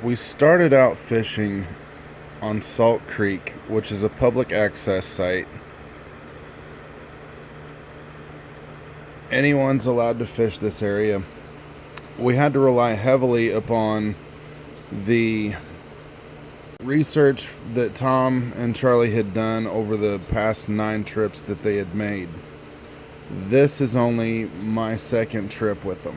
We started out fishing on Salt Creek, which is a public access site. Anyone's allowed to fish this area. We had to rely heavily upon the research that Tom and Charlie had done over the past 9 trips that they had made. This is only my second trip with them.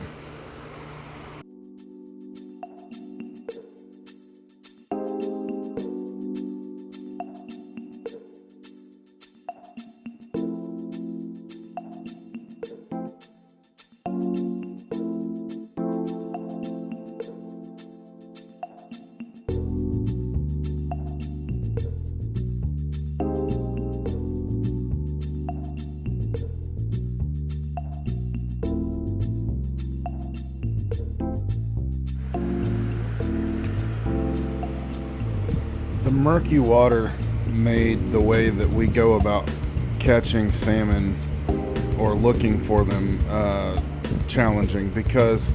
The murky water made the way that we go about catching salmon or looking for them challenging because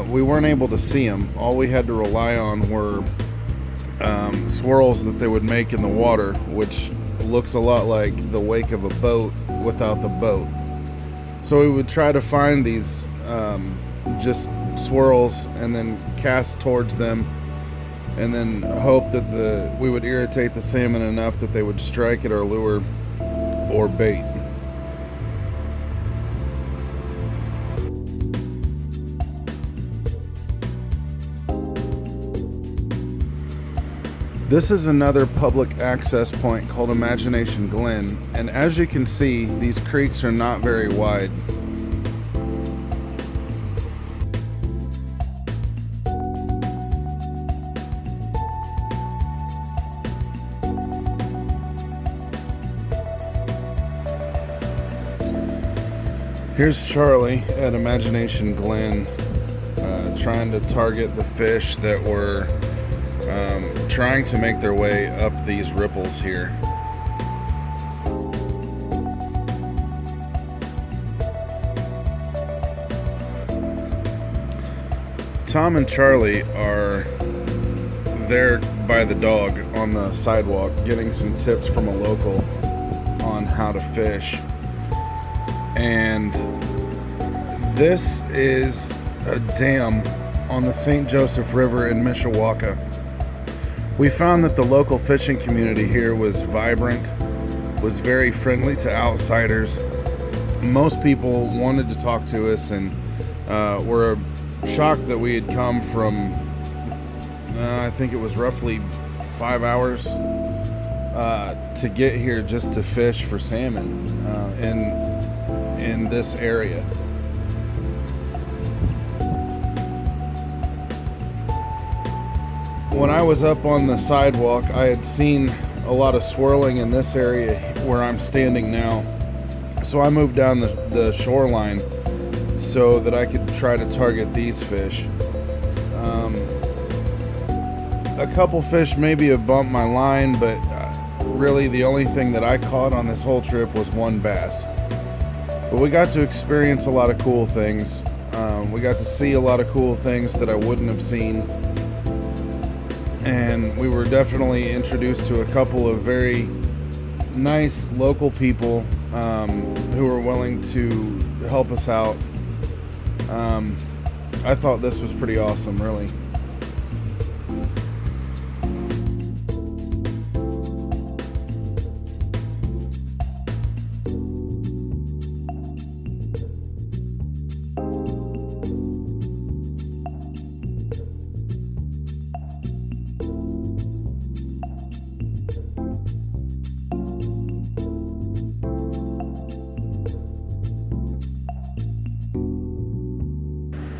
we weren't able to see them. All we had to rely on were swirls that they would make in the water, which looks a lot like the wake of a boat without the boat. So we would try to find these just swirls and then cast towards them, and then hope that we would irritate the salmon enough that they would strike at our lure or bait. This is another public access point called Imagination Glen, and as you can see, these creeks are not very wide. Here's Charlie at Imagination Glen trying to target the fish that were trying to make their way up these ripples here. Tom and Charlie are there by the dog on the sidewalk getting some tips from a local on how to fish. And this is a dam on the St. Joseph River in Mishiwaka. We found that the local fishing community here was vibrant, was very friendly to outsiders. Most people wanted to talk to us and were shocked that we had come from, I think it was roughly 5 hours to get here just to fish for salmon in this area. When I was up on the sidewalk, I had seen a lot of swirling in this area where I'm standing now. So I moved down the shoreline so that I could try to target these fish. A couple fish maybe have bumped my line, but really the only thing that I caught on this whole trip was one bass. But we got to experience a lot of cool things. We got to see a lot of cool things that I wouldn't have seen. And we were definitely introduced to a couple of very nice local people who were willing to help us out. I thought this was pretty awesome, really.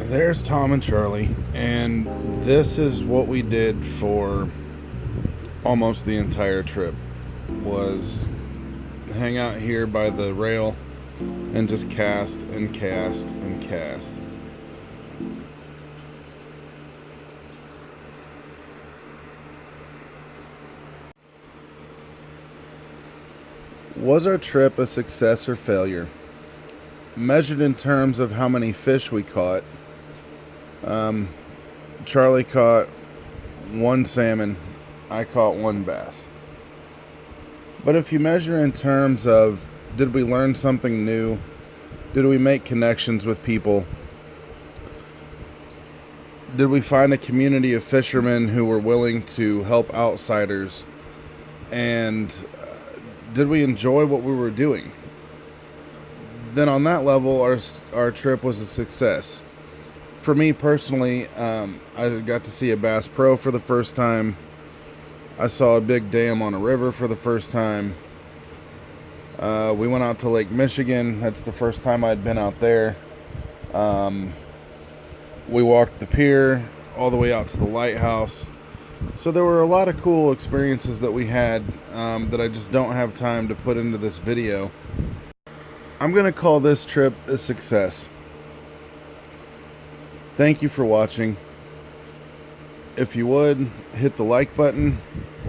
There's Tom and Charlie, and this is what we did for almost the entire trip, was hang out here by the rail and just cast and cast and cast. Was our trip a success or failure? Measured in terms of how many fish we caught, Charlie caught one salmon. I caught one bass. But if you measure in terms of, did we learn something new? Did we make connections with people? Did we find a community of fishermen who were willing to help outsiders? And did we enjoy what we were doing? Then on that level, our trip was a success. For me personally, I got to see a Bass Pro for the first time. I saw a big dam on a river for the first time. We went out to Lake Michigan. That's the first time I'd been out there. We walked the pier all the way out to the lighthouse. So there were a lot of cool experiences that we had that I just don't have time to put into this video. I'm going to call this trip a success. Thank you for watching. If you would, hit the like button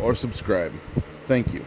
or subscribe. Thank you.